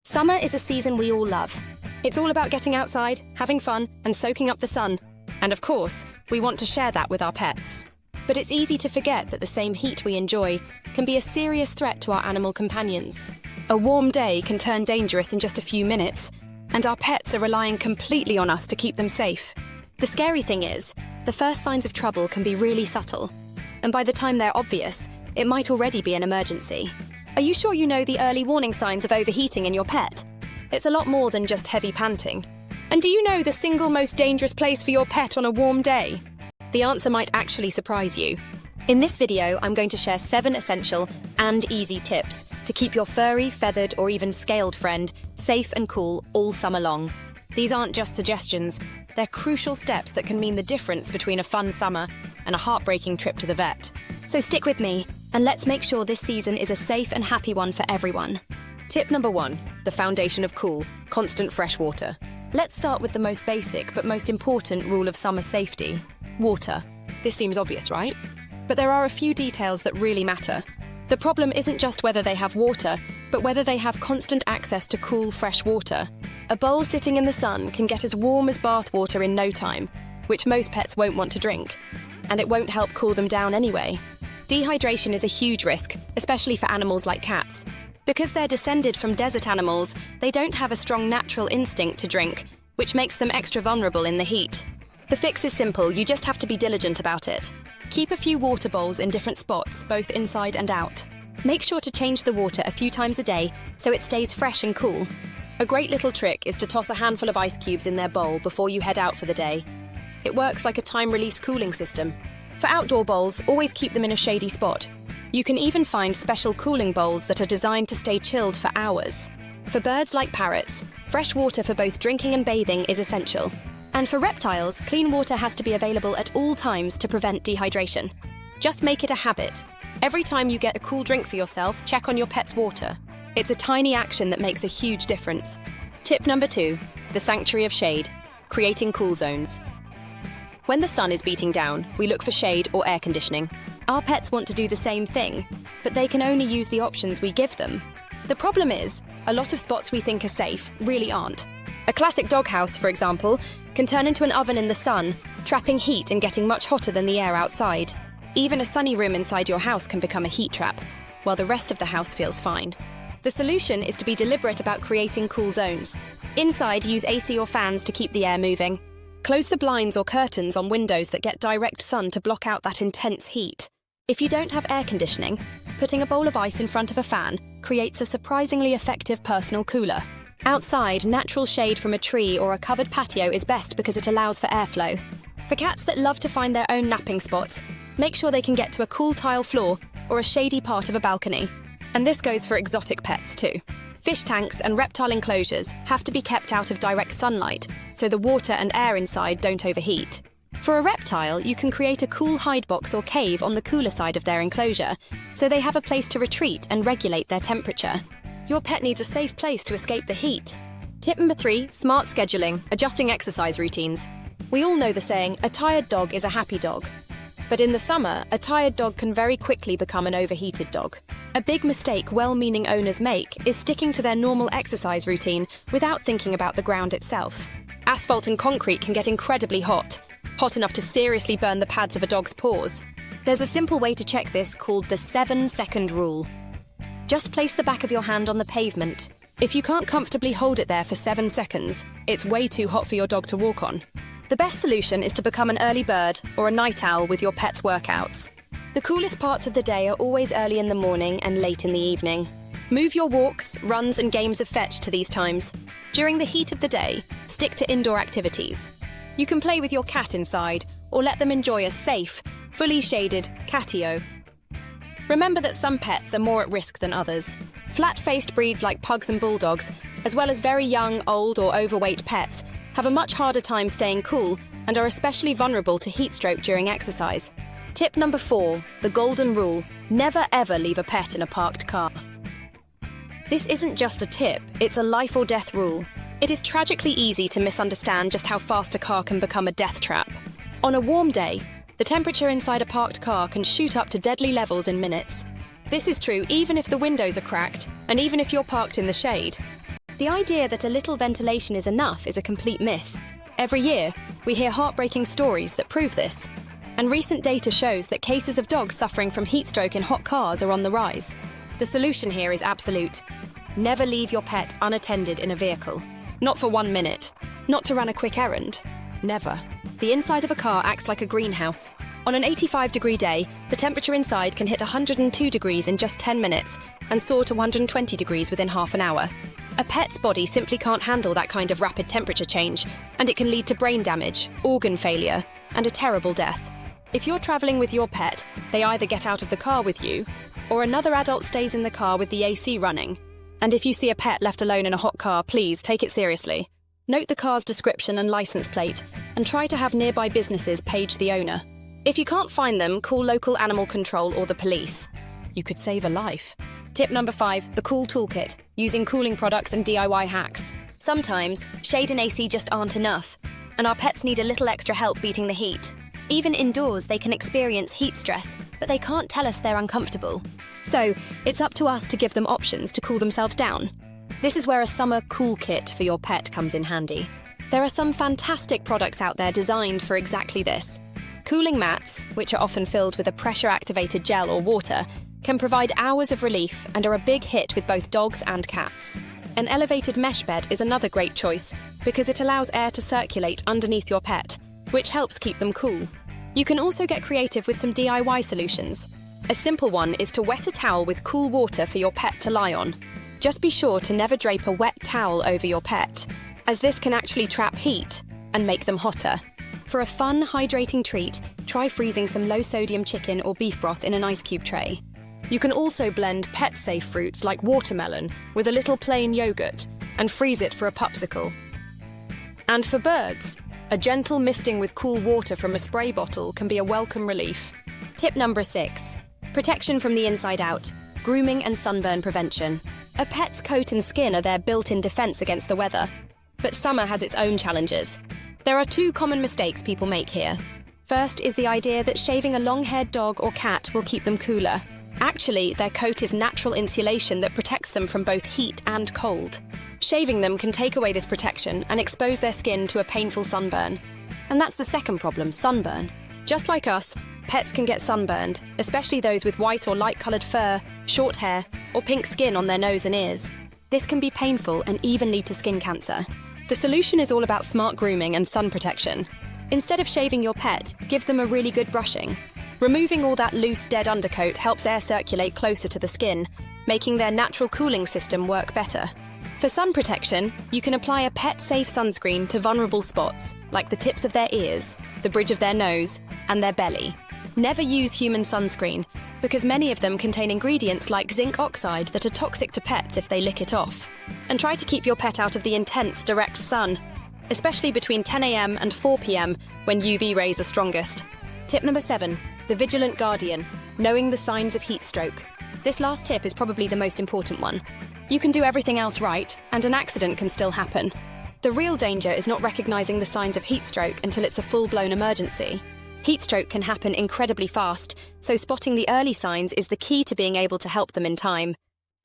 Summer is a season we all love. It's all about getting outside, having fun, and soaking up the sun. And of course, we want to share that with our pets. But it's easy to forget that the same heat we enjoy can be a serious threat to our animal companions. A warm day can turn dangerous in just a few minutes, and our pets are relying completely on us to keep them safe. The scary thing is, the first signs of trouble can be really subtle, and by the time they're obvious, it might already be an emergency. Are you sure you know the early warning signs of overheating in your pet? It's a lot more than just heavy panting. And do you know the single most dangerous place for your pet on a warm day? The answer might actually surprise you. In this video, I'm going to share 7 essential and easy tips to keep your furry, feathered, or even scaled friend safe and cool all summer long. These aren't just suggestions, they're crucial steps that can mean the difference between a fun summer and a heartbreaking trip to the vet. So stick with me, and let's make sure this season is a safe and happy one for everyone. Tip number 1, the foundation of cool, constant fresh water. Let's start with the most basic but most important rule of summer safety: water. This seems obvious, right? But there are a few details that really matter. The problem isn't just whether they have water, but whether they have constant access to cool, fresh water. A bowl sitting in the sun can get as warm as bath water in no time, which most pets won't want to drink. And it won't help cool them down anyway. Dehydration is a huge risk, especially for animals like cats. Because they're descended from desert animals, they don't have a strong natural instinct to drink, which makes them extra vulnerable in the heat. The fix is simple, you just have to be diligent about it. Keep a few water bowls in different spots, both inside and out. Make sure to change the water a few times a day so it stays fresh and cool. A great little trick is to toss a handful of ice cubes in their bowl before you head out for the day. It works like a time-release cooling system. For outdoor bowls, always keep them in a shady spot. You can even find special cooling bowls that are designed to stay chilled for hours. For birds like parrots, fresh water for both drinking and bathing is essential. And for reptiles, clean water has to be available at all times to prevent dehydration. Just make it a habit. Every time you get a cool drink for yourself, check on your pet's water. It's a tiny action that makes a huge difference. Tip number 2, the sanctuary of shade, creating cool zones. When the sun is beating down, we look for shade or air conditioning. Our pets want to do the same thing, but they can only use the options we give them. The problem is, a lot of spots we think are safe really aren't. A classic doghouse, for example, can turn into an oven in the sun, trapping heat and getting much hotter than the air outside. Even a sunny room inside your house can become a heat trap, while the rest of the house feels fine. The solution is to be deliberate about creating cool zones. Inside, use AC or fans to keep the air moving. Close the blinds or curtains on windows that get direct sun to block out that intense heat. If you don't have air conditioning, putting a bowl of ice in front of a fan creates a surprisingly effective personal cooler. Outside, natural shade from a tree or a covered patio is best because it allows for airflow. For cats that love to find their own napping spots, make sure they can get to a cool tile floor or a shady part of a balcony. And this goes for exotic pets too. Fish tanks and reptile enclosures have to be kept out of direct sunlight, so the water and air inside don't overheat. For a reptile, you can create a cool hide box or cave on the cooler side of their enclosure, so they have a place to retreat and regulate their temperature. Your pet needs a safe place to escape the heat. Tip number 3, smart scheduling, adjusting exercise routines. We all know the saying, a tired dog is a happy dog. But in the summer, a tired dog can very quickly become an overheated dog. A big mistake well-meaning owners make is sticking to their normal exercise routine without thinking about the ground itself. Asphalt and concrete can get incredibly hot enough to seriously burn the pads of a dog's paws. There's a simple way to check this called the 7-second rule. Just place the back of your hand on the pavement. If you can't comfortably hold it there for 7 seconds, it's way too hot for your dog to walk on. The best solution is to become an early bird or a night owl with your pet's workouts. The coolest parts of the day are always early in the morning and late in the evening. Move your walks, runs, and games of fetch to these times. During the heat of the day, stick to indoor activities. You can play with your cat inside or let them enjoy a safe, fully shaded catio. Remember that some pets are more at risk than others. Flat-faced breeds like pugs and bulldogs, as well as very young, old, or overweight pets, have a much harder time staying cool and are especially vulnerable to heat stroke during exercise. Tip number 4, the golden rule: never ever leave a pet in a parked car. This isn't just a tip, it's a life or death rule. It is tragically easy to misunderstand just how fast a car can become a death trap. On a warm day, the temperature inside a parked car can shoot up to deadly levels in minutes. This is true even if the windows are cracked and even if you're parked in the shade. The idea that a little ventilation is enough is a complete myth. Every year, we hear heartbreaking stories that prove this. And recent data shows that cases of dogs suffering from heat stroke in hot cars are on the rise. The solution here is absolute. Never leave your pet unattended in a vehicle. Not for 1 minute. Not to run a quick errand. Never. The inside of a car acts like a greenhouse. On an 85-degree day, the temperature inside can hit 102 degrees in just 10 minutes and soar to 120 degrees within half an hour. A pet's body simply can't handle that kind of rapid temperature change, and it can lead to brain damage, organ failure, and a terrible death. If you're traveling with your pet, they either get out of the car with you, or another adult stays in the car with the AC running. And if you see a pet left alone in a hot car, please take it seriously. Note the car's description and license plate, and try to have nearby businesses page the owner. If you can't find them, call local animal control or the police. You could save a life. Tip number 5, the cool toolkit, using cooling products and DIY hacks. Sometimes, shade and AC just aren't enough, and our pets need a little extra help beating the heat. Even indoors, they can experience heat stress, but they can't tell us they're uncomfortable. So, it's up to us to give them options to cool themselves down. This is where a summer cool kit for your pet comes in handy. There are some fantastic products out there designed for exactly this. Cooling mats, which are often filled with a pressure-activated gel or water, can provide hours of relief and are a big hit with both dogs and cats. An elevated mesh bed is another great choice because it allows air to circulate underneath your pet, which helps keep them cool. You can also get creative with some DIY solutions. A simple one is to wet a towel with cool water for your pet to lie on. Just be sure to never drape a wet towel over your pet, as this can actually trap heat and make them hotter. For a fun, hydrating treat, try freezing some low-sodium chicken or beef broth in an ice cube tray. You can also blend pet-safe fruits like watermelon with a little plain yogurt and freeze it for a popsicle. And for birds, a gentle misting with cool water from a spray bottle can be a welcome relief. Tip number 6. Protection from the inside out. Grooming and sunburn prevention. A pet's coat and skin are their built-in defense against the weather. But summer has its own challenges. There are 2 common mistakes people make here. First is the idea that shaving a long-haired dog or cat will keep them cooler. Actually, their coat is natural insulation that protects them from both heat and cold. Shaving them can take away this protection and expose their skin to a painful sunburn. And that's the second problem, sunburn. Just like us, pets can get sunburned, especially those with white or light-coloured fur, short hair, or pink skin on their nose and ears. This can be painful and even lead to skin cancer. The solution is all about smart grooming and sun protection. Instead of shaving your pet, give them a really good brushing. Removing all that loose, dead undercoat helps air circulate closer to the skin, making their natural cooling system work better. For sun protection, you can apply a pet-safe sunscreen to vulnerable spots, like the tips of their ears, the bridge of their nose, and their belly. Never use human sunscreen, because many of them contain ingredients like zinc oxide that are toxic to pets if they lick it off. And try to keep your pet out of the intense, direct sun, especially between 10 a.m. and 4 p.m. when UV rays are strongest. Tip number 7. The vigilant guardian. Knowing the signs of heat stroke. This last tip is probably the most important one. You can do everything else right, and an accident can still happen. The real danger is not recognizing the signs of heat stroke until it's a full-blown emergency. Heat stroke can happen incredibly fast, so spotting the early signs is the key to being able to help them in time.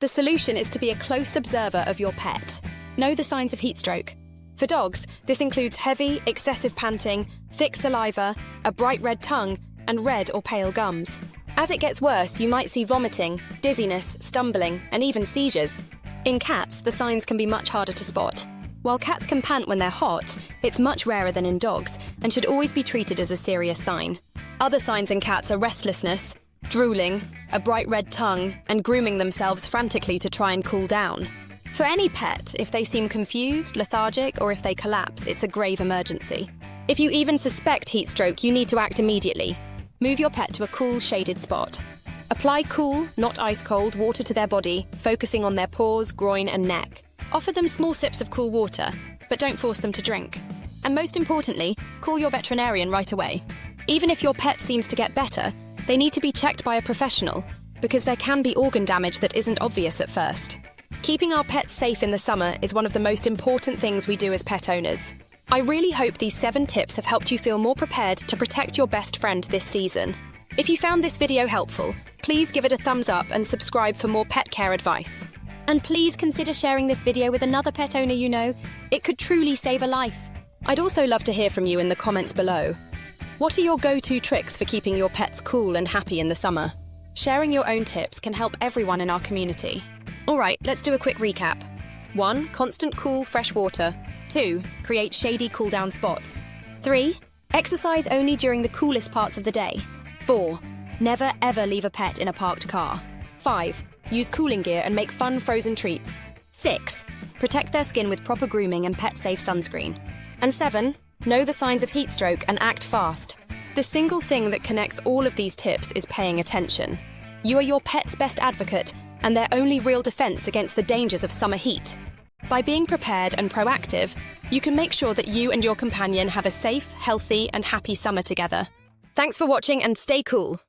The solution is to be a close observer of your pet. Know the signs of heat stroke. For dogs, this includes heavy, excessive panting, thick saliva, a bright red tongue, and red or pale gums. As it gets worse, you might see vomiting, dizziness, stumbling, and even seizures. In cats, the signs can be much harder to spot. While cats can pant when they're hot, it's much rarer than in dogs and should always be treated as a serious sign. Other signs in cats are restlessness, drooling, a bright red tongue, and grooming themselves frantically to try and cool down. For any pet, if they seem confused, lethargic, or if they collapse, it's a grave emergency. If you even suspect heat stroke, you need to act immediately. Move your pet to a cool, shaded spot. Apply cool, not ice-cold, water to their body, focusing on their paws, groin, and neck. Offer them small sips of cool water, but don't force them to drink. And most importantly, call your veterinarian right away. Even if your pet seems to get better, they need to be checked by a professional, because there can be organ damage that isn't obvious at first. Keeping our pets safe in the summer is one of the most important things we do as pet owners. I really hope these 7 tips have helped you feel more prepared to protect your best friend this season. If you found this video helpful, please give it a thumbs up and subscribe for more pet care advice. And please consider sharing this video with another pet owner you know. It could truly save a life. I'd also love to hear from you in the comments below. What are your go-to tricks for keeping your pets cool and happy in the summer? Sharing your own tips can help everyone in our community. All right, let's do a quick recap. 1. Constant cool, fresh water. 2. Create shady cool-down spots. 3. Exercise only during the coolest parts of the day. 4. Never ever leave a pet in a parked car. 5. Use cooling gear and make fun frozen treats. 6. Protect their skin with proper grooming and pet-safe sunscreen. And 7. Know the signs of heat stroke and act fast. The single thing that connects all of these tips is paying attention. You are your pet's best advocate and their only real defense against the dangers of summer heat. By being prepared and proactive, you can make sure that you and your companion have a safe, healthy, and happy summer together. Thanks for watching and stay cool!